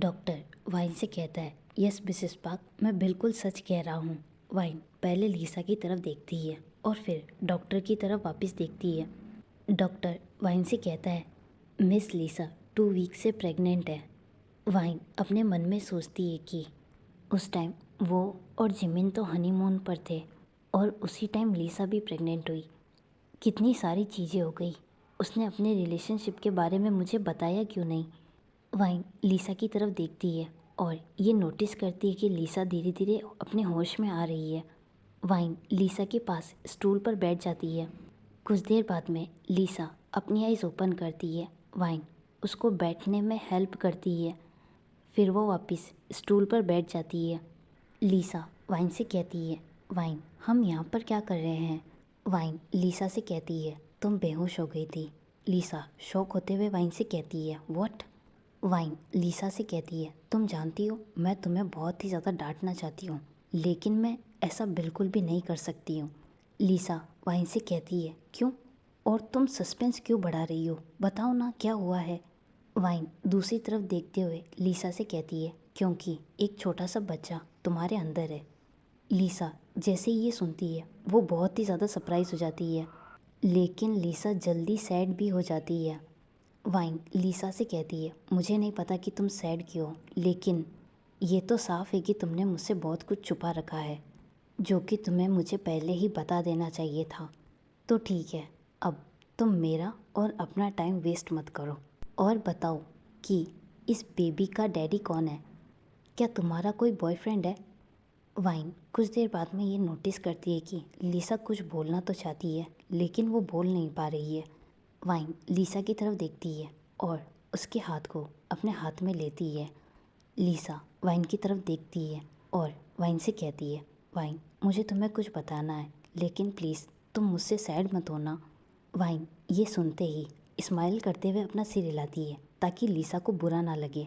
Doctor wine से कहता है, यस मिसेस पार्क, मैं बिल्कुल सच कह रहा हूँ। वाइन पहले लीसा की तरफ देखती है और फिर डॉक्टर की तरफ वापस देखती है। डॉक्टर वाइन से कहता है, मिस लीसा 2 वीक से प्रेग्नेंट है। वाइन अपने मन में सोचती है कि उस टाइम वो और जिमिन तो हनीमून पर थे और उसी टाइम लीसा भी प्रेग्नेंट हुई। कितनी सारी चीज़ें हो गई। उसने अपने रिलेशनशिप के बारे में मुझे बताया क्यों नहीं। वाइन लीसा की तरफ देखती है और ये नोटिस करती है कि लीसा धीरे धीरे अपने होश में आ रही है। वाइन लीसा के पास स्टूल पर बैठ जाती है। कुछ देर बाद में लीसा अपनी आइज़ ओपन करती है। वाइन उसको बैठने में हेल्प करती है। फिर वो वापस स्टूल पर बैठ जाती है। लीसा वाइन से कहती है, वाइन हम यहाँ पर क्या कर रहे हैं। वाइन लीसा से कहती है, तुम बेहोश हो गई थी। लीसा शॉक होते हुए वाइन से कहती है, व्हाट। वाइन लीसा से कहती है, तुम जानती हो मैं तुम्हें बहुत ही ज़्यादा डांटना चाहती हूँ, लेकिन मैं ऐसा बिल्कुल भी नहीं कर सकती हूँ। लीसा वाइन से कहती है, क्यों, और तुम सस्पेंस क्यों बढ़ा रही हो, बताओ ना क्या हुआ है। वाइन दूसरी तरफ देखते हुए लीसा से कहती है, क्योंकि एक छोटा सा बच्चा तुम्हारे अंदर है। लीसा जैसे ही ये सुनती है वो बहुत ही ज़्यादा सरप्राइज हो जाती है, लेकिन लीसा जल्दी सैड भी हो जाती है। वाइन लीसा से कहती है, मुझे नहीं पता कि तुम सैड क्यों हो, लेकिन ये तो साफ है कि तुमने मुझसे बहुत कुछ छुपा रखा है, जो कि तुम्हें मुझे पहले ही बता देना चाहिए था। तो ठीक है, अब तुम मेरा और अपना टाइम वेस्ट मत करो और बताओ कि इस बेबी का डैडी कौन है। क्या तुम्हारा कोई बॉयफ्रेंड है। वाइन कुछ देर बाद में ये नोटिस करती है कि लीसा कुछ बोलना तो चाहती है, लेकिन वो बोल नहीं पा रही है। वाइन लीसा की तरफ देखती है और उसके हाथ को अपने हाथ में लेती है। लीसा वाइन की तरफ देखती है और वाइन से कहती है, वाइन मुझे तुम्हें कुछ बताना है, लेकिन प्लीज़ तुम मुझसे सैड मत होना। वाइन ये सुनते ही स्माइल करते हुए अपना सिर हिलाती है ताकि लीसा को बुरा ना लगे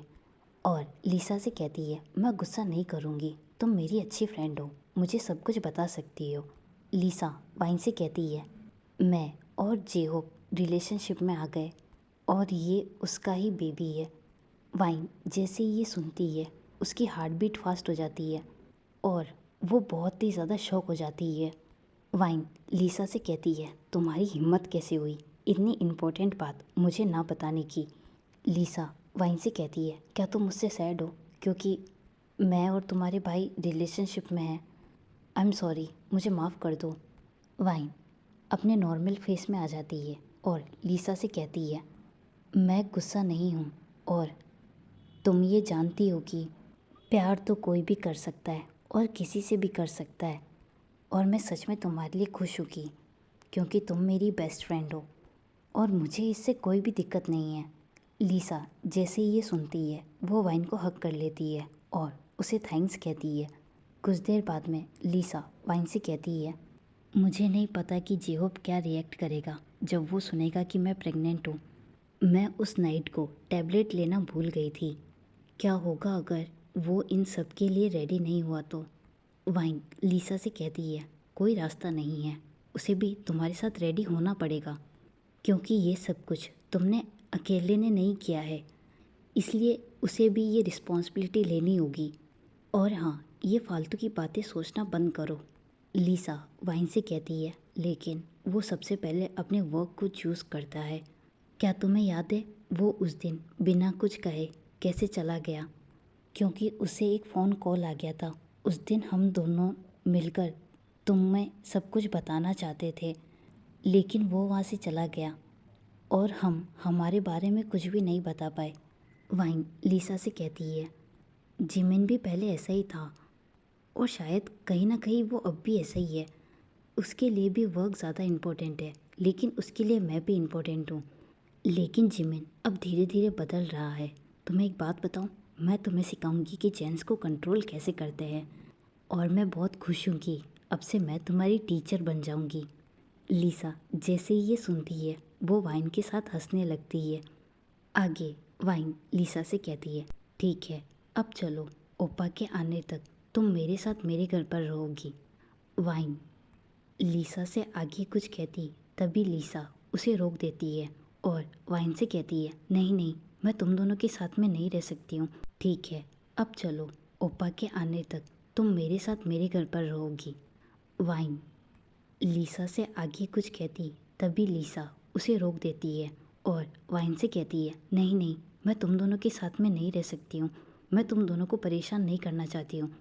और लीसा से कहती है, मैं गुस्सा नहीं करूँगी, तुम मेरी अच्छी फ्रेंड हो, मुझे सब कुछ बता सकती हो। लीसा वाइन से कहती है, मैं और जेहोप रिलेशनशिप में आ गए और ये उसका ही बेबी है। वाइन जैसे ही ये सुनती है उसकी हार्ट बीट फास्ट हो जाती है और वो बहुत ही ज़्यादा शॉक हो जाती है। वाइन लीसा से कहती है, तुम्हारी हिम्मत कैसे हुई इतनी इम्पोर्टेंट बात मुझे ना बताने की। लीसा वाइन से कहती है, क्या तुम मुझसे सैड हो क्योंकि मैं और तुम्हारे भाई रिलेशनशिप में हैं। आई एम सॉरी, मुझे माफ़ कर दो। वाइन अपने नॉर्मल फेस में आ जाती है और लीसा से कहती है, मैं गुस्सा नहीं हूँ और तुम ये जानती हो कि प्यार तो कोई भी कर सकता है और किसी से भी कर सकता है, और मैं सच में तुम्हारे लिए खुश हूँ कि क्योंकि तुम मेरी बेस्ट फ्रेंड हो और मुझे इससे कोई भी दिक्कत नहीं है। लीसा जैसे ही ये सुनती है वो वाइन को हग कर लेती है और उसे थैंक्स कहती है। कुछ देर बाद में लीसा वाइन से कहती है, मुझे नहीं पता कि जेहोप क्या रिएक्ट करेगा जब वो सुनेगा कि मैं प्रेग्नेंट हूँ। मैं उस नाइट को टैबलेट लेना भूल गई थी। क्या होगा अगर वो इन सब के लिए रेडी नहीं हुआ तो। वाइन लीसा से कहती है, कोई रास्ता नहीं है, उसे भी तुम्हारे साथ रेडी होना पड़ेगा, क्योंकि ये सब कुछ तुमने अकेले ने नहीं किया है, इसलिए उसे भी ये रिस्पॉन्सिबिलिटी लेनी होगी। और हाँ, ये फालतू की बातें सोचना बंद करो। लीसा वाइन से कहती है, लेकिन वो सबसे पहले अपने वर्क को चूज़ करता है। क्या तुम्हें याद है वो उस दिन बिना कुछ कहे कैसे चला गया, क्योंकि उसे एक फ़ोन कॉल आ गया था। उस दिन हम दोनों मिलकर तुम्हें सब कुछ बताना चाहते थे, लेकिन वो वहाँ से चला गया और हम हमारे बारे में कुछ भी नहीं बता पाए। वाइन लीसा से कहती है, जिमिन भी पहले ऐसा ही था और शायद कहीं ना कहीं वो अब भी ऐसा ही है। उसके लिए भी वर्क ज़्यादा इम्पोर्टेंट है, लेकिन उसके लिए मैं भी इम्पोर्टेंट हूँ। लेकिन जिमिन अब धीरे धीरे बदल रहा है। तुम्हें एक बात बताऊँ, मैं तुम्हें सिखाऊंगी कि जेंट्स को कंट्रोल कैसे करते हैं, और मैं बहुत खुश हूँ कि अब से मैं तुम्हारी टीचर बन जाऊँगी। लीसा जैसे ही ये सुनती है वो वाइन के साथ हंसने लगती है। आगे वाइन लीसा से कहती है, ठीक है अब चलो, ओपा के आने तक तुम मेरे साथ मेरे घर पर रहोगी। वाइन लीसा से आगे कुछ कहती, तभी लीसा उसे रोक देती है और वाइन से कहती है, नहीं नहीं, मैं तुम दोनों के साथ में नहीं रह सकती हूँ। ठीक है, अब चलो, ओप्पा के आने तक तुम मेरे साथ मेरे घर पर रहोगी। वाइन लीसा से आगे कुछ कहती, तभी लीसा उसे रोक देती है और वाइन से कहती है, नहीं नहीं, मैं तुम दोनों के साथ में नहीं रह सकती हूँ। मैं तुम दोनों को परेशान नहीं करना चाहती हूँ।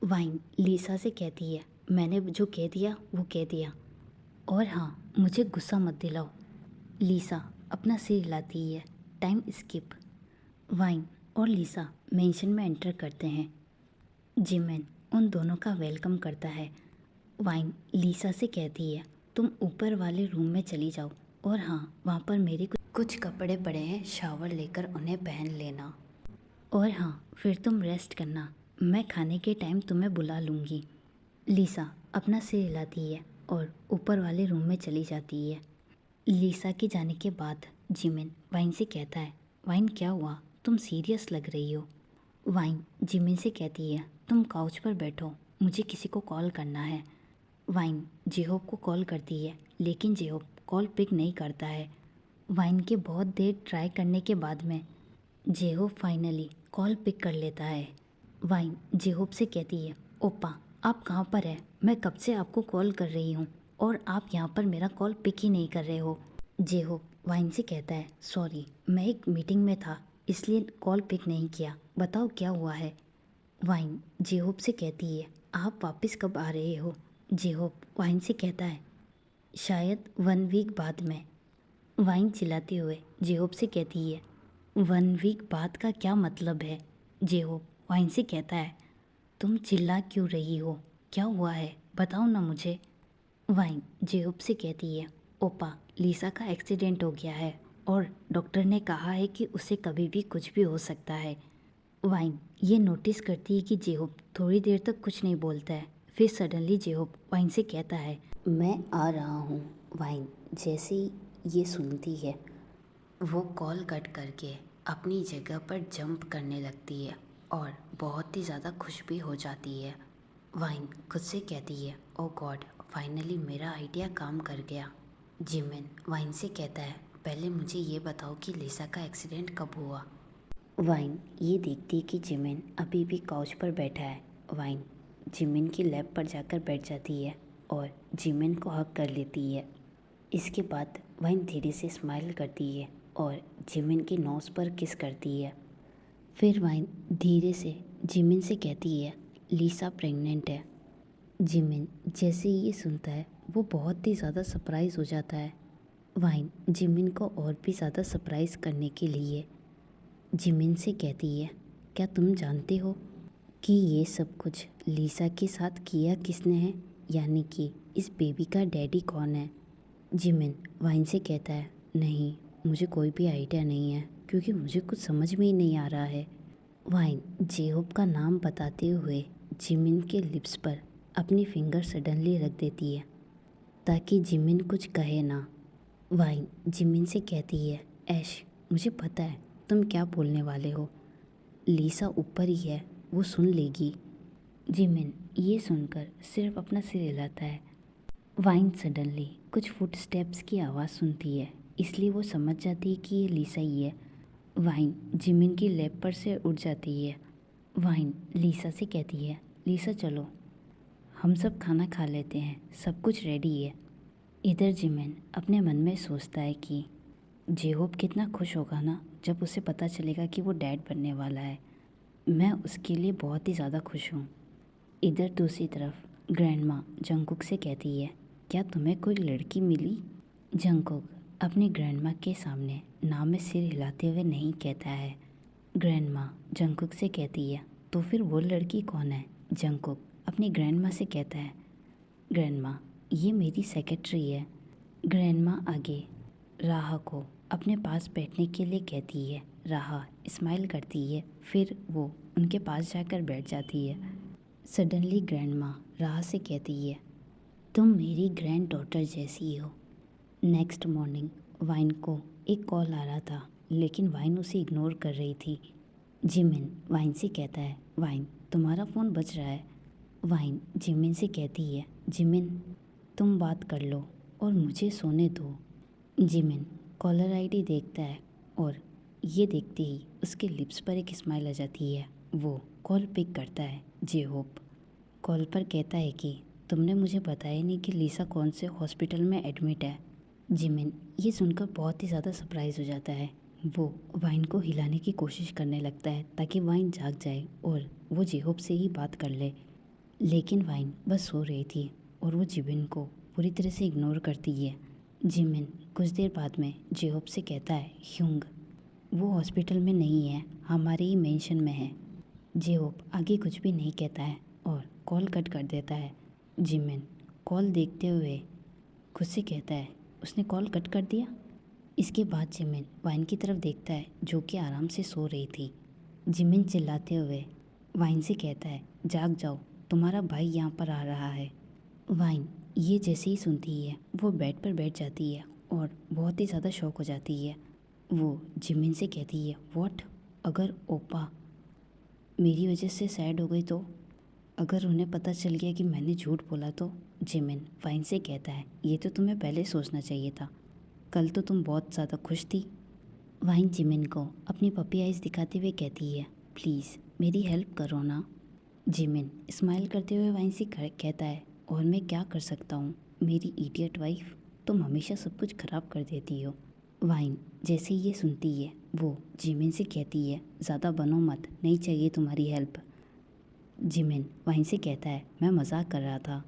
वाइन लीसा से कहती है, मैंने जो कह दिया वो कह दिया, और हाँ, मुझे गुस्सा मत दिलाओ। लीसा अपना सिर हिलाती है। Time skip. वाइन और लीसा मेंशन में एंटर करते हैं। जिमिन उन दोनों का वेलकम करता है। वाइन लीसा से कहती है, तुम ऊपर वाले रूम में चली जाओ, और हाँ, वहाँ पर मेरे कुछ कपड़े पड़े हैं, शावर लेकर उन्हें पहन लेना। और हाँ, फिर तुम रेस्ट करना, मैं खाने के टाइम तुम्हें बुला लूँगी। लीसा अपना सिर हिलाती है और ऊपर वाले रूम में चली जाती है। लीसा के जाने के बाद जिमिन वाइन से कहता है, वाइन क्या हुआ, तुम सीरियस लग रही हो। वाइन जिमिन से कहती है, तुम काउच पर बैठो, मुझे किसी को कॉल करना है। वाइन जेहोब को कॉल करती है, लेकिन जेहोब कॉल पिक नहीं करता है। वाइन के बहुत देर ट्राई करने के बाद में जेहोब फाइनली कॉल पिक कर लेता है। वाइन जेहोब से कहती है, ओप्पा आप कहाँ पर हैं? मैं कब से आपको कॉल कर रही हूँ और आप यहाँ पर मेरा कॉल पिक ही नहीं कर रहे हो। जेहोब वाइन से कहता है, सॉरी, मैं एक मीटिंग में था इसलिए कॉल पिक नहीं किया, बताओ क्या हुआ है। वाइन जेहोब से कहती है, आप वापस कब आ रहे हो। जेहोब वाइन से कहता है, शायद 1 वीक बाद में। वाइन चिल्लाते हुए जेहोब से कहती है, 1 वीक बाद का क्या मतलब है। जेहोब वाइन से कहता है, तुम चिल्ला क्यों रही हो, क्या हुआ है, बताओ ना मुझे। वाइन जेहोब से कहती है, ओपा लीसा का एक्सीडेंट हो गया है और डॉक्टर ने कहा है कि उसे कभी भी कुछ भी हो सकता है। वाइन ये नोटिस करती है कि जेहोब थोड़ी देर तक कुछ नहीं बोलता है, फिर सडनली जेहोब वाइन से कहता है, मैं आ रहा हूँ। वाइन जैसे ही ये सुनती है वो कॉल कट करके अपनी जगह पर जंप करने लगती है और बहुत ही ज़्यादा खुश भी हो जाती है। वाइन खुद से कहती है, ओ गॉड, फाइनली मेरा आइडिया काम कर गया। जिमिन वाइन से कहता है, पहले मुझे ये बताओ कि लिसा का एक्सीडेंट कब हुआ। वाइन ये देखती है कि जिमिन अभी भी काउच पर बैठा है। वाइन जिमिन की लैब पर जाकर बैठ जाती है और जिमिन को हग कर लेती है। इसके बाद वाइन धीरे से स्माइल करती है और जिमिन की नोज़ पर किस करती है। फिर वाइन धीरे से जिमिन से कहती है, लिसा प्रेग्नेंट है। जिमिन जैसे ही ये सुनता है वो बहुत ही ज़्यादा सरप्राइज़ हो जाता है। वाइन जिमिन को और भी ज़्यादा सरप्राइज़ करने के लिए जिमिन से कहती है, क्या तुम जानते हो कि ये सब कुछ लिसा के साथ किया किसने है, यानी कि इस बेबी का डैडी कौन है। जिमिन वाइन से कहता है, नहीं, मुझे कोई भी आइडिया नहीं है क्योंकि मुझे कुछ समझ में ही नहीं आ रहा है। वाइन जेहोब का नाम बताते हुए जिमिन के लिप्स पर अपनी फिंगर सडनली रख देती है ताकि जिमिन कुछ कहे ना। वाइन जिमिन से कहती है, ऐश मुझे पता है तुम क्या बोलने वाले हो, लिसा ऊपर ही है, वो सुन लेगी। जिमिन ये सुनकर सिर्फ अपना सिर हिलाता है। वाइन सडनली कुछ फुटस्टेप्स की आवाज़ सुनती है, इसलिए वो समझ जाती है कि ये लिसा ही है। वाइन जिमिन की लैब पर से उठ जाती है। वाइन लिसा से कहती है, लिसा चलो, हम सब खाना खा लेते हैं, सब कुछ रेडी है। इधर जिमिन अपने मन में सोचता है कि जेहोब कितना खुश होगा ना जब उसे पता चलेगा कि वो डैड बनने वाला है। मैं उसके लिए बहुत ही ज़्यादा खुश हूँ। इधर दूसरी तरफ ग्रैंडमा जंगकुक से कहती है, क्या तुम्हें कोई लड़की मिली। जंगकुक अपनी ग्रैंडमा के सामने नाम में सिर हिलाते हुए नहीं कहता है। ग्रैंडमा जंगकुक से कहती है, तो फिर वो लड़की कौन है। जंगकुक अपनी ग्रैंडमा से कहता है, ग्रैंडमा ये मेरी सेक्रेटरी है। ग्रैंडमा आगे राहा को अपने पास बैठने के लिए कहती है। राहा स्माइल करती है, फिर वो उनके पास जाकर बैठ जाती है। सडनली ग्रैंडमा राहा से कहती है, तुम मेरी ग्रैंड डॉटर जैसी हो। नेक्स्ट मॉर्निंग वाइन को एक कॉल आ रहा था, लेकिन वाइन उसे इग्नोर कर रही थी। जिमिन वाइन से कहता है, वाइन तुम्हारा फ़ोन बज रहा है। वाइन जिमिन से कहती है, जिमिन तुम बात कर लो और मुझे सोने दो। जिमिन कॉलर आईडी देखता है और ये देखते ही उसके लिप्स पर एक स्माइल आ जाती है। वो कॉल पिक करता है। जे होप कॉल पर कहता है कि तुमने मुझे बताया नहीं कि लीसा कौन से हॉस्पिटल में एडमिट है। जिमिन ये सुनकर बहुत ही ज़्यादा सरप्राइज हो जाता है। वो वाइन को हिलाने की कोशिश करने लगता है ताकि वाइन जाग जाए और वो जेहोप से ही बात कर ले, लेकिन वाइन बस सो रही थी और वो जिमिन को पूरी तरह से इग्नोर करती है। जिमिन कुछ देर बाद में जेहोप से कहता है, ह्यूंग वो हॉस्पिटल में नहीं है, हमारे ही मेंशन में है। जेहोप आगे कुछ भी नहीं कहता है और कॉल कट कर देता है। जिमिन कॉल देखते हुए खुद से कहता है, उसने कॉल कट कर दिया। इसके बाद जिमिन वाइन की तरफ देखता है जो कि आराम से सो रही थी। जिमिन चिल्लाते हुए वाइन से कहता है, जाग जाओ, तुम्हारा भाई यहाँ पर आ रहा है। वाइन ये जैसे ही सुनती है वो बेड पर बैठ जाती है और बहुत ही ज़्यादा शॉक हो जाती है। वो जिमिन से कहती है, व्हाट, अगर ओपा मेरी वजह से सैड हो गई तो, अगर उन्हें पता चल गया कि मैंने झूठ बोला तो। जिमिन वाइन से कहता है, ये तो तुम्हें पहले सोचना चाहिए था, कल तो तुम बहुत ज़्यादा खुश थी। वाइन जिमिन को अपनी पपी आइज़ दिखाते हुए कहती है, प्लीज़ मेरी हेल्प करो ना। जिमिन स्माइल करते हुए वाइन से कहता है, और मैं क्या कर सकता हूँ, मेरी इडियट वाइफ, तुम हमेशा सब कुछ ख़राब कर देती हो। वाइन जैसे ही ये सुनती है वो जिमिन से कहती है, ज़्यादा बनो मत, नहीं चाहिए तुम्हारी हेल्प। जिमिन वाइन से कहता है, मैं मजाक कर रहा था।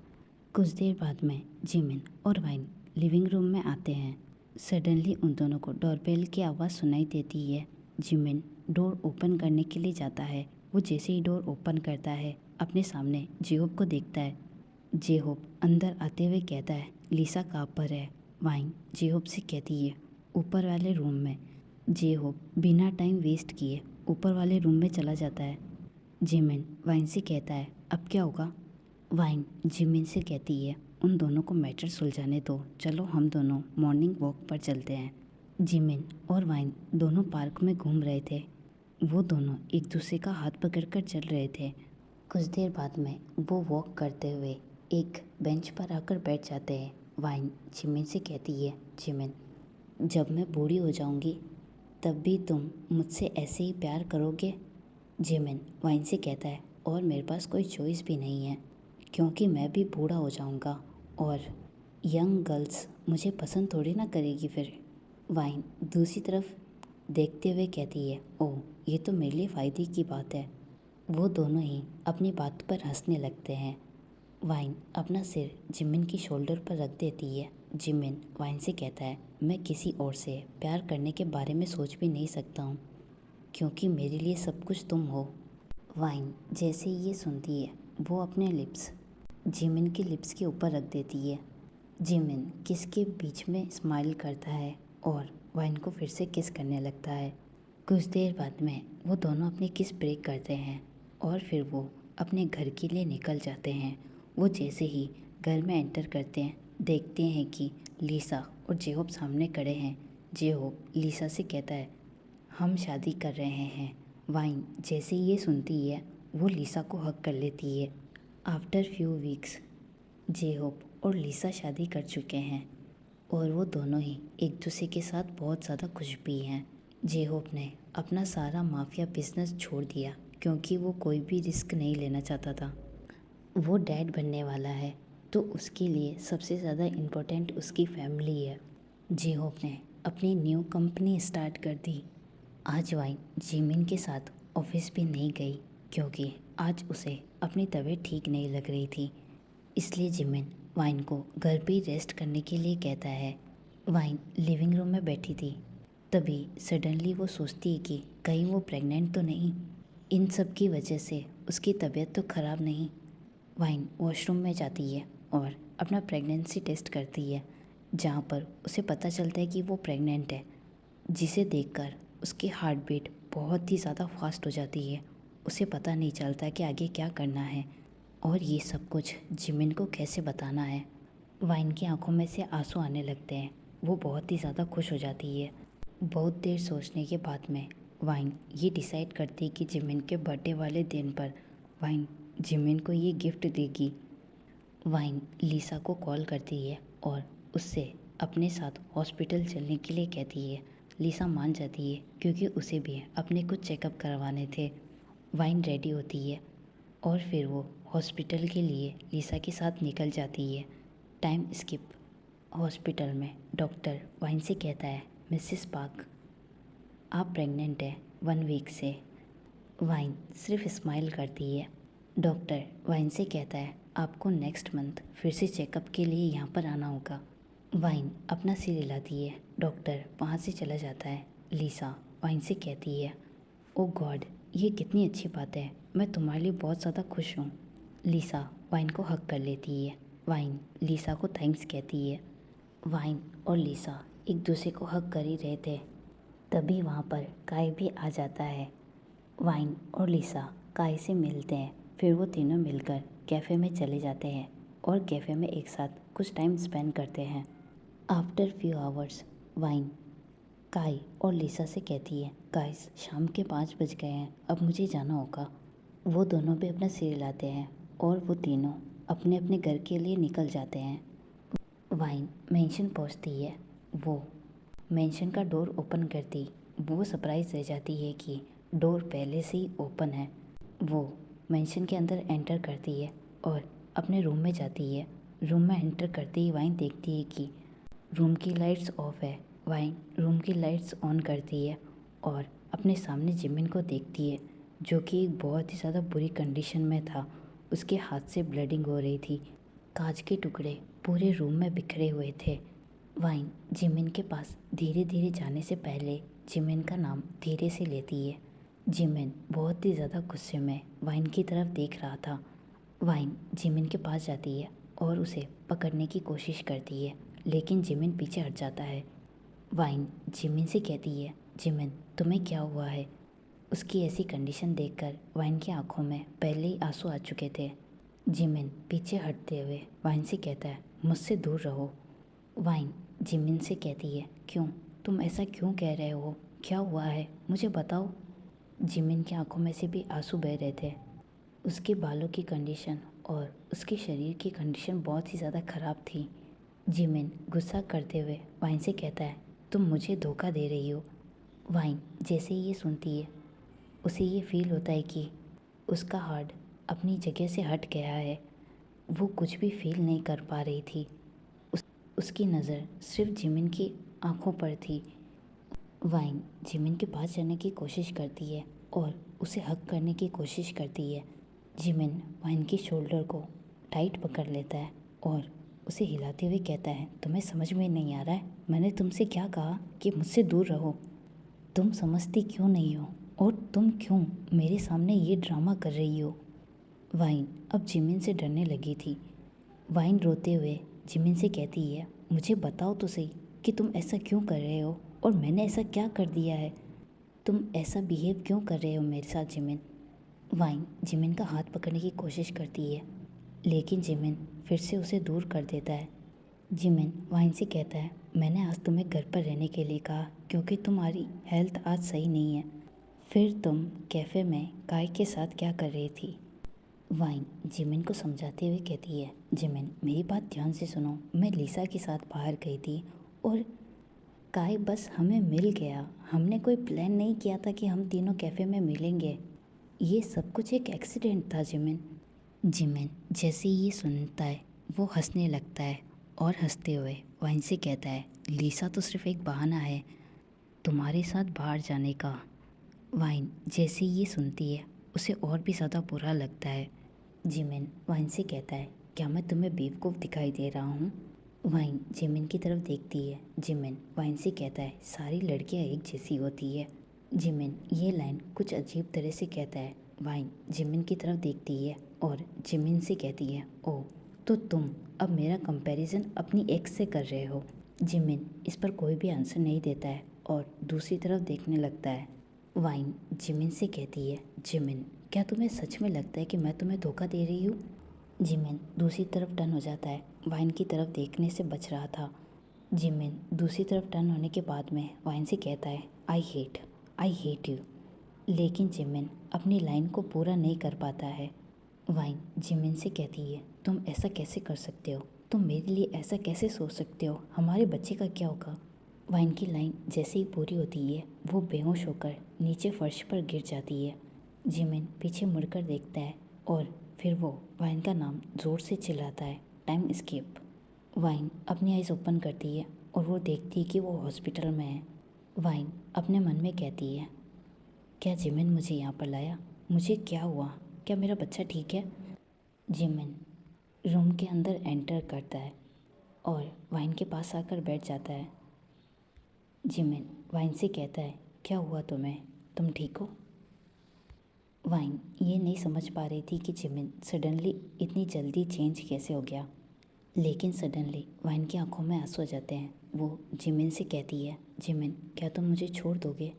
कुछ देर बाद में जिमिन और वाइन लिविंग रूम में आते हैं। सडनली उन दोनों को डोरबेल की आवाज़ सुनाई देती है। जिमिन डोर ओपन करने के लिए जाता है। वो जैसे ही डोर ओपन करता है अपने सामने जेहोप को देखता है। जेहोप अंदर आते हुए कहता है, लीसा कहाँ पर है। वाइन जेहोप से कहती है, ऊपर वाले रूम में। जेहोप बिना टाइम वेस्ट किए ऊपर वाले रूम में चला जाता है। जिमिन वाइन से कहता है, अब क्या होगा। वाइन जिमिन से कहती है, उन दोनों को मैटर सुलझाने दो, चलो हम दोनों मॉर्निंग वॉक पर चलते हैं। जिमिन और वाइन दोनों पार्क में घूम रहे थे। वो दोनों एक दूसरे का हाथ पकड़कर चल रहे थे। कुछ देर बाद में वो वॉक करते हुए एक बेंच पर आकर बैठ जाते हैं। वाइन जिमिन से कहती है, जिमिन जब मैं बूढ़ी हो जाऊंगी तब भी तुम मुझसे ऐसे ही प्यार करोगे। जिमिन वाइन से कहता है, और मेरे पास कोई चॉइस भी नहीं है क्योंकि मैं भी बूढ़ा हो जाऊंगा और यंग गर्ल्स मुझे पसंद थोड़ी ना करेगी फिर। वाइन दूसरी तरफ देखते हुए कहती है, ओह ये तो मेरे लिए फ़ायदे की बात है। वो दोनों ही अपनी बात पर हंसने लगते हैं। वाइन अपना सिर जिमिन की शोल्डर पर रख देती है। जिमिन वाइन से कहता है, मैं किसी और से प्यार करने के बारे में सोच भी नहीं सकता हूँ क्योंकि मेरे लिए सब कुछ तुम हो। वाइन जैसे ही ये सुनती है वो अपने लिप्स जिमिन के लिप्स के ऊपर रख देती है। जिमिन किस के बीच में स्माइल करता है और वाइन को फिर से किस करने लगता है। कुछ देर बाद में वो दोनों अपनी किस ब्रेक करते हैं और फिर वो अपने घर के लिए निकल जाते हैं। वो जैसे ही घर में एंटर करते हैं देखते हैं कि लीसा और जेहोप सामने खड़े हैं। जेहोप लीसा से कहता है, हम शादी कर रहे हैं। वाइन जैसे ही ये सुनती है वो लीसा को हक कर लेती है। आफ्टर फ्यू वीक्स जेहोप और लीसा शादी कर चुके हैं और वो दोनों ही एक दूसरे के साथ बहुत ज़्यादा खुश भी हैं। जेहोप ने अपना सारा माफिया बिजनेस छोड़ दिया क्योंकि वो कोई भी रिस्क नहीं लेना चाहता था। वो डैड बनने वाला है तो उसके लिए सबसे ज़्यादा इम्पोर्टेंट उसकी फैमिली है। जेहोप ने अपनी न्यू कंपनी स्टार्ट कर दी। आज वाइन जिमिन के साथ ऑफिस भी नहीं गई क्योंकि आज उसे अपनी तबीयत ठीक नहीं लग रही थी। इसलिए जिमिन वाइन को घर पे ही रेस्ट करने के लिए कहता है। वाइन लिविंग रूम में बैठी थी, तभी सडनली वो सोचती है कि कहीं वो प्रेग्नेंट तो नहीं। इन सब की वजह से उसकी तबीयत तो ख़राब नहीं। वाइन वॉशरूम में जाती है और अपना प्रेगनेंसी टेस्ट करती है जहाँ पर उसे पता चलता है कि वो प्रेग्नेंट है, जिसे देखकर उसकी हार्ट बीट बहुत ही ज़्यादा फास्ट हो जाती है। उसे पता नहीं चलता कि आगे क्या करना है और ये सब कुछ जिमिन को कैसे बताना है। वाइन की आंखों में से आंसू आने लगते हैं। वो बहुत ही ज़्यादा खुश हो जाती है। बहुत देर सोचने के बाद में वाइन ये डिसाइड करती है कि जिमिन के बर्थडे वाले दिन पर वाइन जिमिन को ये गिफ्ट देगी। वाइन लीसा को कॉल करती है और उससे अपने साथ हॉस्पिटल चलने के लिए कहती है। लीसा मान जाती है क्योंकि उसे भी अपने कुछ चेकअप करवाने थे। वाइन रेडी होती है और फिर वो हॉस्पिटल के लिए लीसा के साथ निकल जाती है। Time skip. हॉस्पिटल में डॉक्टर वाइन से कहता है, मिसेस पार्क आप प्रेग्नेंट है 1 वीक से। वाइन सिर्फ स्माइल करती है। डॉक्टर वाइन से कहता है, आपको नेक्स्ट मंथ फिर से चेकअप के लिए यहाँ पर आना होगा। वाइन अपना सिर हिलाती है। डॉक्टर वहाँ से चला जाता है। लीसा वाइन से कहती है, ओ गॉड ये कितनी अच्छी बात है, मैं तुम्हारे लिए बहुत ज़्यादा खुश हूँ। लीसा वाइन को हक कर लेती है। वाइन लीसा को थैंक्स कहती है। वाइन और लीसा एक दूसरे को हक कर ही रहे थे, तभी वहाँ पर काई भी आ जाता है। वाइन और लीसा काई से मिलते हैं, फिर वो तीनों मिलकर कैफ़े में चले जाते हैं और कैफ़े में एक साथ कुछ टाइम स्पेंड करते हैं। आफ्टर फ्यू आवर्स वाइन काई और लीसा से कहती है, गाइस शाम के 5 बज गए हैं, अब मुझे जाना होगा। वो दोनों भी अपना सिर हिलाते हैं और वो तीनों अपने अपने घर के लिए निकल जाते हैं। वाइन मेंशन पहुंचती है। वो मेंशन का डोर ओपन करती, वो सरप्राइज रह जाती है कि डोर पहले से ही ओपन है। वो मेंशन के अंदर एंटर करती है और अपने रूम में जाती है। रूम में एंटर करते ही वाइन देखती है कि रूम की लाइट्स ऑफ है। वाइन रूम की लाइट्स ऑन करती है और अपने सामने जिमिन को देखती है, जो कि एक बहुत ही ज़्यादा बुरी कंडीशन में था। उसके हाथ से ब्लीडिंग हो रही थी। कांच के टुकड़े पूरे रूम में बिखरे हुए थे। वाइन जिमिन के पास धीरे धीरे जाने से पहले जिमिन का नाम धीरे से लेती है। जिमिन बहुत ही ज़्यादा गुस्से में वाइन की तरफ देख रहा था। वाइन जिमिन के पास जाती है और उसे पकड़ने की कोशिश करती है, लेकिन जिमिन पीछे हट जाता है। वाइन जिमिन से कहती है, जिमिन तुम्हें क्या हुआ है? उसकी ऐसी कंडीशन देखकर वाइन की आंखों में पहले ही आंसू आ चुके थे। जिमिन पीछे हटते हुए वाइन से कहता है, मुझसे दूर रहो। वाइन जिमिन से कहती है, क्यों? तुम ऐसा क्यों कह रहे हो? क्या हुआ है? मुझे बताओ। जिमिन की आंखों में से भी आंसू बह रहे थे। उसके बालों की कंडीशन और उसके शरीर की कंडीशन बहुत ही ज़्यादा ख़राब थी। जिमिन गुस्सा करते हुए वाइन से कहता है, तुम मुझे धोखा दे रही हो। वाइन जैसे ही ये सुनती है, उसे ये फील होता है कि उसका हार्ट अपनी जगह से हट गया है। वो कुछ भी फील नहीं कर पा रही थी। उसकी नज़र सिर्फ जिमिन की आंखों पर थी। वाइन जिमिन के पास जाने की कोशिश करती है और उसे हग करने की कोशिश करती है। जिमिन वाइन की शोल्डर को टाइट पकड़ लेता है और उसे हिलाते हुए कहता है, तुम्हें समझ में नहीं आ रहा है? मैंने तुमसे क्या कहा कि मुझसे दूर रहो? तुम समझती क्यों नहीं हो? और तुम क्यों मेरे सामने ये ड्रामा कर रही हो? वाइन अब जिमिन से डरने लगी थी। वाइन रोते हुए जिमिन से कहती है, मुझे बताओ तो सही कि तुम ऐसा क्यों कर रहे हो और मैंने ऐसा क्या कर दिया है? तुम ऐसा बिहेव क्यों कर रहे हो मेरे साथ जिमिन? वाइन जिमिन का हाथ पकड़ने की कोशिश करती है, लेकिन जिमिन फिर से उसे दूर कर देता है। जिमिन वाइन से कहता है, मैंने आज तुम्हें घर पर रहने के लिए कहा क्योंकि तुम्हारी हेल्थ आज सही नहीं है। फिर तुम कैफ़े में काय के साथ क्या कर रही थी? वाइन जिमिन को समझाते हुए कहती है, जिमिन मेरी बात ध्यान से सुनो, मैं लीसा के साथ बाहर गई थी और काय बस हमें मिल गया। हमने कोई प्लान नहीं किया था कि हम तीनों कैफ़े में मिलेंगे। ये सब कुछ एक एक्सीडेंट था जिमिन। जिमिन जैसे ही ये सुनता है वो हंसने लगता है और हंसते हुए वाइन से कहता है, लीसा तो सिर्फ एक बहाना है तुम्हारे साथ बाहर जाने का। वाइन जैसे ही ये सुनती है उसे और भी ज़्यादा बुरा लगता है। जिमिन वाइन से कहता है, क्या मैं तुम्हें बेवकूफ़ दिखाई दे रहा हूँ? वाइन जिमिन की तरफ देखती है। जिमिन वाइन से कहता है, सारी लड़कियाँ एक जैसी होती है। जिमिन ये लाइन कुछ अजीब तरह से कहता है। वाइन जिमिन की तरफ देखती है और जिमिन से कहती है, ओह तो तुम अब मेरा कंपैरिजन अपनी एक्स से कर रहे हो। जिमिन इस पर कोई भी आंसर नहीं देता है और दूसरी तरफ देखने लगता है। वाइन जिमिन से कहती है, जिमिन क्या तुम्हें सच में लगता है कि मैं तुम्हें धोखा दे रही हूँ? जिमिन दूसरी तरफ टर्न हो जाता है। वाइन की तरफ देखने से बच रहा था। जिमिन दूसरी तरफ टर्न होने के बाद में वाइन से कहता है, आई हेट यू। लेकिन जिमिन अपनी लाइन को पूरा नहीं कर पाता है। वाइन जिमिन से कहती है, तुम ऐसा कैसे कर सकते हो? तुम मेरे लिए ऐसा कैसे सोच सकते हो? हमारे बच्चे का क्या होगा? वाइन की लाइन जैसे ही पूरी होती है वो बेहोश होकर नीचे फर्श पर गिर जाती है। जिमिन पीछे मुड़कर देखता है और फिर वो वाइन का नाम ज़ोर से चिल्लाता है, टाइम एस्केप। वाइन अपनी आइज़ ओपन करती है और वो देखती है कि वो हॉस्पिटल में है। वाइन अपने मन में कहती है, क्या जिमिन मुझे यहाँ पर लाया? मुझे क्या हुआ? क्या मेरा बच्चा ठीक है? जिमिन रूम के अंदर एंटर करता है और वाइन के पास आकर बैठ जाता है। जिमिन वाइन से कहता है, क्या हुआ तुम्हें? तुम ठीक हो? वाइन ये नहीं समझ पा रही थी कि जिमिन सडनली इतनी जल्दी चेंज कैसे हो गया, लेकिन सडनली वाइन की आंखों में आंसू आ जाते हैं। वो जिमिन से कहती है, जिमिन क्या तुम मुझे छोड़ दोगे?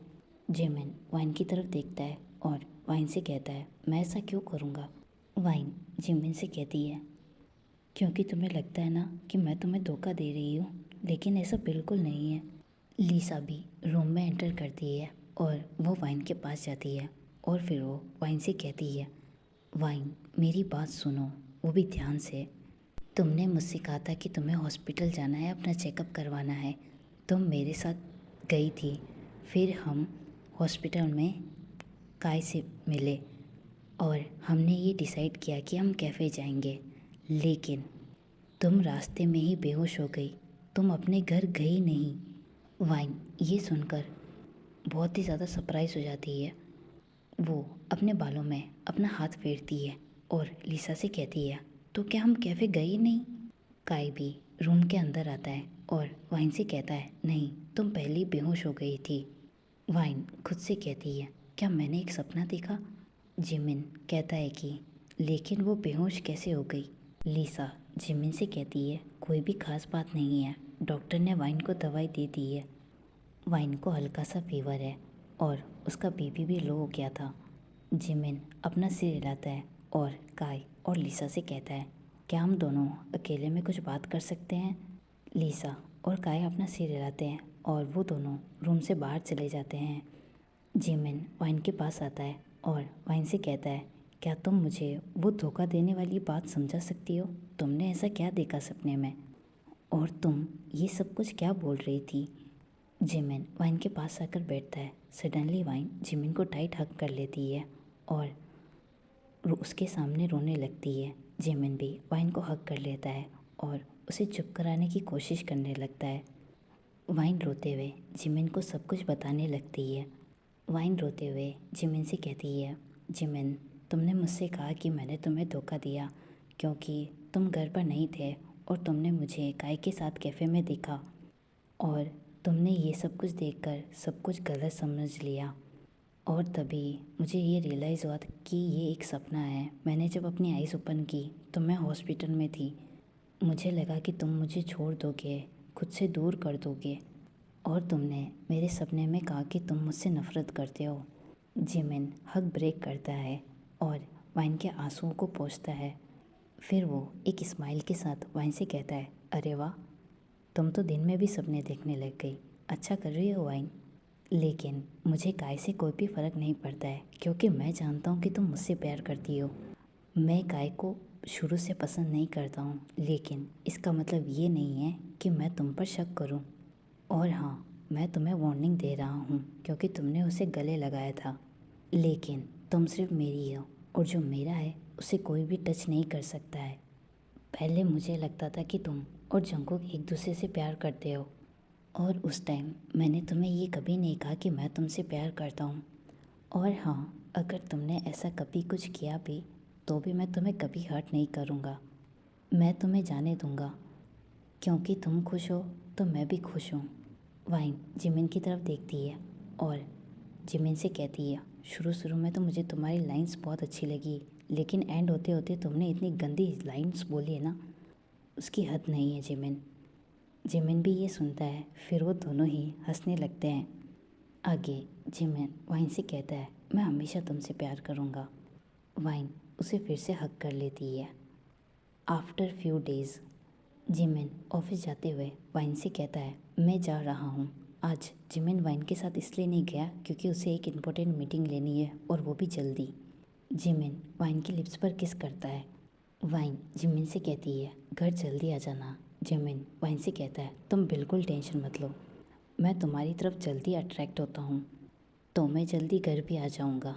जिमिन वाइन की तरफ देखता है और वाइन से कहता है, मैं ऐसा क्यों करूँगा? वाइन जिमिन से कहती है, क्योंकि तुम्हें लगता है ना कि मैं तुम्हें धोखा दे रही हूँ, लेकिन ऐसा बिल्कुल नहीं है। लीसा भी रूम में एंटर करती है और वो वाइन के पास जाती है और फिर वो वाइन से कहती है, वाइन मेरी बात सुनो, वो भी ध्यान से। तुमने मुझसे कहा था कि तुम्हें हॉस्पिटल जाना है, अपना चेकअप करवाना है। तुम मेरे साथ गई थी, फिर हम हॉस्पिटल में काय से मिले और हमने ये डिसाइड किया कि हम कैफ़े जाएंगे, लेकिन तुम रास्ते में ही बेहोश हो गई, तुम अपने घर गई नहीं। वाइन ये सुनकर बहुत ही ज़्यादा सरप्राइज हो जाती है। वो अपने बालों में अपना हाथ फेरती है और लीसा से कहती है, तो क्या हम कैफ़े गए नहीं? काय भी रूम के अंदर आता है और वाइन से कहता है, नहीं तुम पहले ही बेहोश हो गई थी। वाइन खुद से कहती है, क्या मैंने एक सपना देखा? जिमिन कहता है कि लेकिन वो बेहोश कैसे हो गई? लीसा जिमिन से कहती है, कोई भी खास बात नहीं है, डॉक्टर ने वाइन को दवाई दे दी है। वाइन को हल्का सा फीवर है और उसका बीपी भी लो हो गया था। जिमिन अपना सिर हिलाता है और काय और लीसा से कहता है, क्या हम दोनों अकेले में कुछ बात कर सकते हैं? लीसा और काय अपना सिर हिलाते हैं और वो दोनों रूम से बाहर चले जाते हैं। जिमिन वाइन के पास आता है और वाइन से कहता है, क्या तुम मुझे वो धोखा देने वाली बात समझा सकती हो? तुमने ऐसा क्या देखा सपने में? और तुम ये सब कुछ क्या बोल रही थी? जिमिन वाइन के पास आकर बैठता है। सडनली वाइन जिमिन को टाइट हग कर लेती है और उसके सामने रोने लगती है। जिमिन भी वाइन को हग कर लेता है और उसे चुप कराने की कोशिश करने लगता है। वाइन रोते हुए जिमिन को सब कुछ बताने लगती है। वाइन रोते हुए जिमिन से कहती है, जिमिन तुमने मुझसे कहा कि मैंने तुम्हें धोखा दिया क्योंकि तुम घर पर नहीं थे और तुमने मुझे काय के साथ कैफ़े में देखा और तुमने ये सब कुछ देखकर सब कुछ गलत समझ लिया और तभी मुझे ये रियलाइज़ हुआ कि ये एक सपना है। मैंने जब अपनी आइज़ ओपन की तो मैं हॉस्पिटल में थी। मुझे लगा कि तुम मुझे छोड़ दोगे, खुद से दूर कर दोगे और तुमने मेरे सपने में कहा कि तुम मुझसे नफ़रत करते हो। जिमिन हग ब्रेक करता है और वाइन के आंसुओं को पोंछता है। फिर वो एक स्माइल के साथ वाइन से कहता है, अरे वाह, तुम तो दिन में भी सपने देखने लग गई। अच्छा कर रही हो वाइन। लेकिन मुझे काय से कोई भी फ़र्क नहीं पड़ता है क्योंकि मैं जानता हूँ कि तुम मुझसे प्यार करती हो। मैं काय को शुरू से पसंद नहीं करता हूँ, लेकिन इसका मतलब ये नहीं है कि मैं तुम पर शक करूँ। और हाँ, मैं तुम्हें वार्निंग दे रहा हूँ क्योंकि तुमने उसे गले लगाया था, लेकिन तुम सिर्फ मेरी हो और जो मेरा है उसे कोई भी टच नहीं कर सकता है। पहले मुझे लगता था कि तुम और जंगकुक एक दूसरे से प्यार करते हो और उस टाइम मैंने तुम्हें ये कभी नहीं कहा कि मैं तुमसे प्यार करता हूँ। और हाँ, अगर तुमने ऐसा कभी कुछ किया भी तो भी मैं तुम्हें कभी हर्ट नहीं करूँगा। मैं तुम्हें जाने दूँगा क्योंकि तुम खुश हो तो मैं भी खुश हूँ। वाइन जिमिन की तरफ देखती है और जिमिन से कहती है, शुरू में तो मुझे तुम्हारी लाइंस बहुत अच्छी लगी, लेकिन एंड होते होते तुमने इतनी गंदी लाइंस बोली है ना, उसकी हद नहीं है जिमिन। जिमिन भी ये सुनता है, फिर वो दोनों ही हंसने लगते हैं। आगे जिमिन वाइन से कहता है, मैं हमेशा तुमसे प्यार करूँगा। वाइन उसे फिर से हक कर लेती है। After few days Jimin office जाते हुए वाइन से कहता है, मैं जा रहा हूँ। आज जिमिन वाइन के साथ इसलिए नहीं गया क्योंकि उसे एक इम्पोर्टेंट मीटिंग लेनी है और वो भी जल्दी। जिमिन वाइन की लिप्स पर किस करता है। वाइन जिमिन से कहती है, घर जल्दी आ जाना। जिमिन वाइन से कहता है, तुम बिल्कुल टेंशन मत लो, मैं तुम्हारी तरफ जल्दी अट्रैक्ट होता हूँ, तो मैं जल्दी घर भी आ जाऊँगा।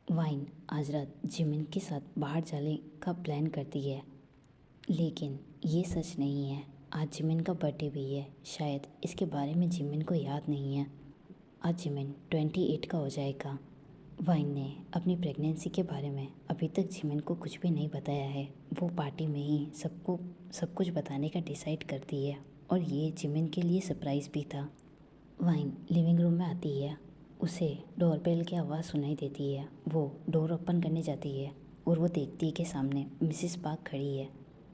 वाइन आज रात जिमिन के साथ बाहर जाने का प्लान करती है, लेकिन ये सच नहीं है। आज जिमिन का बर्थडे भी है, शायद इसके बारे में जिमिन को याद नहीं है। आज जिमिन 28 का हो जाएगा। वाइन ने अपनी प्रेगनेंसी के बारे में अभी तक जिमिन को कुछ भी नहीं बताया है। वो पार्टी में ही सबको सब कुछ बताने का डिसाइड करती है, और ये जिमिन के लिए सरप्राइज़ भी था। वाइन लिविंग रूम में आती है, उसे डोरबेल की आवाज़ सुनाई देती है। वो डोर ओपन करने जाती है और वो देखती है कि सामने मिसिस पार्क खड़ी है।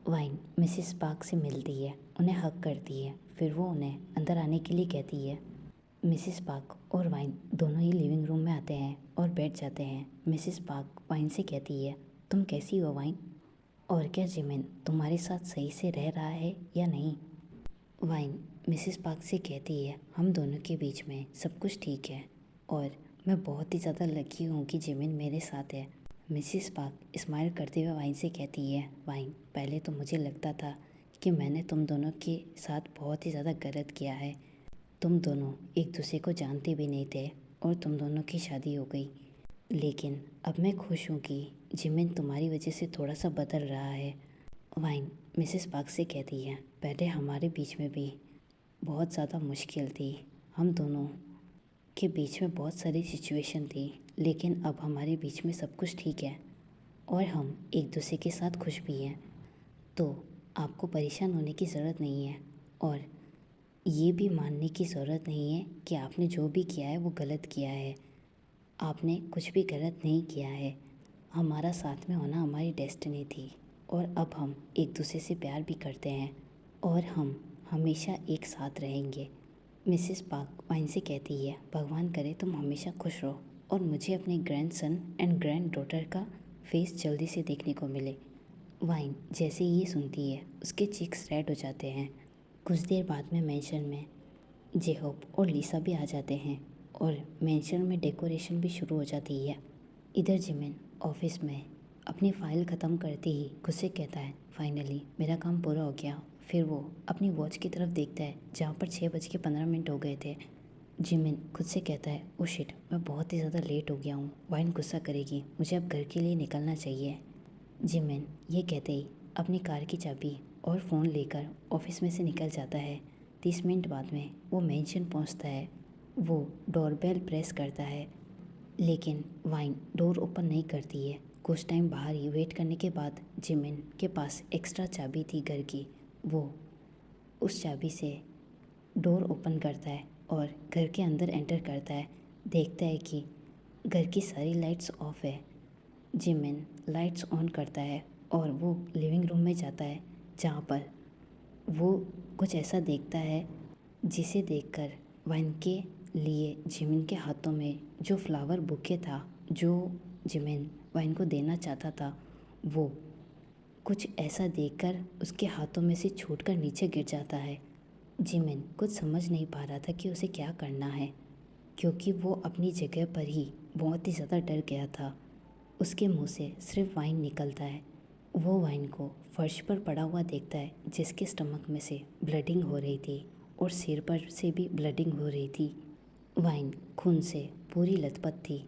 वाइन मिसिस पार्क से मिलती है, उन्हें हग करती है, फिर वो उन्हें अंदर आने के लिए कहती है। मिसिस पार्क और वाइन दोनों ही लिविंग रूम में आते हैं और बैठ जाते हैं। मिसिस पार्क वाइन से कहती है, तुम कैसी हो वाइन? और क्या जिमिन तुम्हारे साथ सही से रह रहा है या नहीं? वाइन मिसिस पार्क से कहती है, हम दोनों के बीच में सब कुछ ठीक है, और मैं बहुत ही ज़्यादा लकी हूँ कि जिमिन मेरे साथ है। मिसिस पार्क स्माइल करते हुए वाइन से कहती है, वाइन पहले तो मुझे लगता था कि मैंने तुम दोनों के साथ बहुत ही ज़्यादा गलत किया है। तुम दोनों एक दूसरे को जानते भी नहीं थे और तुम दोनों की शादी हो गई, लेकिन अब मैं खुश हूँ कि जिमिन तुम्हारी वजह से थोड़ा सा बदल रहा है। वाइन मिसेस पार्क से कहती है, पहले हमारे बीच में भी बहुत ज़्यादा मुश्किल थी, हम दोनों के बीच में बहुत सारी सिचुएशन थी, लेकिन अब हमारे बीच में सब कुछ ठीक है और हम एक दूसरे के साथ खुश भी हैं। तो आपको परेशान होने की ज़रूरत नहीं है, और ये भी मानने की ज़रूरत नहीं है कि आपने जो भी किया है वो गलत किया है। आपने कुछ भी गलत नहीं किया है। हमारा साथ में होना हमारी डेस्टिनी थी, और अब हम एक दूसरे से प्यार भी करते हैं, और हम हमेशा एक साथ रहेंगे। मिसेस पार्क वाइन से कहती है, भगवान करे तुम हमेशा खुश रहो और मुझे अपने ग्रैंडसन एंड ग्रैंड डॉटर का फेस जल्दी से देखने को मिले। वाइन जैसे ही ये सुनती है, उसके चीक्स रेड हो जाते हैं। कुछ देर बाद में मेंशन में जेहोब और लिसा भी आ जाते हैं, और मेंशन में डेकोरेशन भी शुरू हो जाती है। इधर जिमिन ऑफिस में अपनी फ़ाइल ख़त्म करते ही खुद से कहता है, फाइनली मेरा काम पूरा हो गया। फिर वो अपनी वॉच की तरफ देखता है जहाँ पर 6:15 हो गए थे। जिमिन खुद से कहता है, ओ शिट, मैं बहुत ही ज़्यादा लेट हो गया हूँ, वाइन गुस्सा करेगी, मुझे अब घर के लिए निकलना चाहिए। जिमिन ये कहते ही अपनी कार की चाबी और फ़ोन लेकर ऑफिस में से निकल जाता है। 30 मिनट बाद में वो मेंशन पहुंचता है। वो डोरबेल प्रेस करता है, लेकिन वाइन डोर ओपन नहीं करती है। कुछ टाइम बाहर ही वेट करने के बाद जिमिन के पास एक्स्ट्रा चाबी थी घर की। वो उस चाबी से डोर ओपन करता है और घर के अंदर एंटर करता है। देखता है कि घर की सारी लाइट्स ऑफ है। जिमिन लाइट्स ऑन करता है और वो लिविंग रूम में जाता है, जहाँ पर वो कुछ ऐसा देखता है जिसे देखकर वाइन के लिए जिमिन के हाथों में जो फ्लावर बुके था, जो जिमिन वाइन को देना चाहता था, वो कुछ ऐसा देखकर उसके हाथों में से छूटकर नीचे गिर जाता है। जिमिन कुछ समझ नहीं पा रहा था कि उसे क्या करना है, क्योंकि वो अपनी जगह पर ही बहुत ही ज़्यादा डर गया था। उसके मुंह से सिर्फ वाइन निकलता है। वो वाइन को फर्श पर पड़ा हुआ देखता है, जिसके स्टमक में से ब्लडिंग हो रही थी और सिर पर से भी ब्लडिंग हो रही थी। वाइन खून से पूरी लथपथ थी।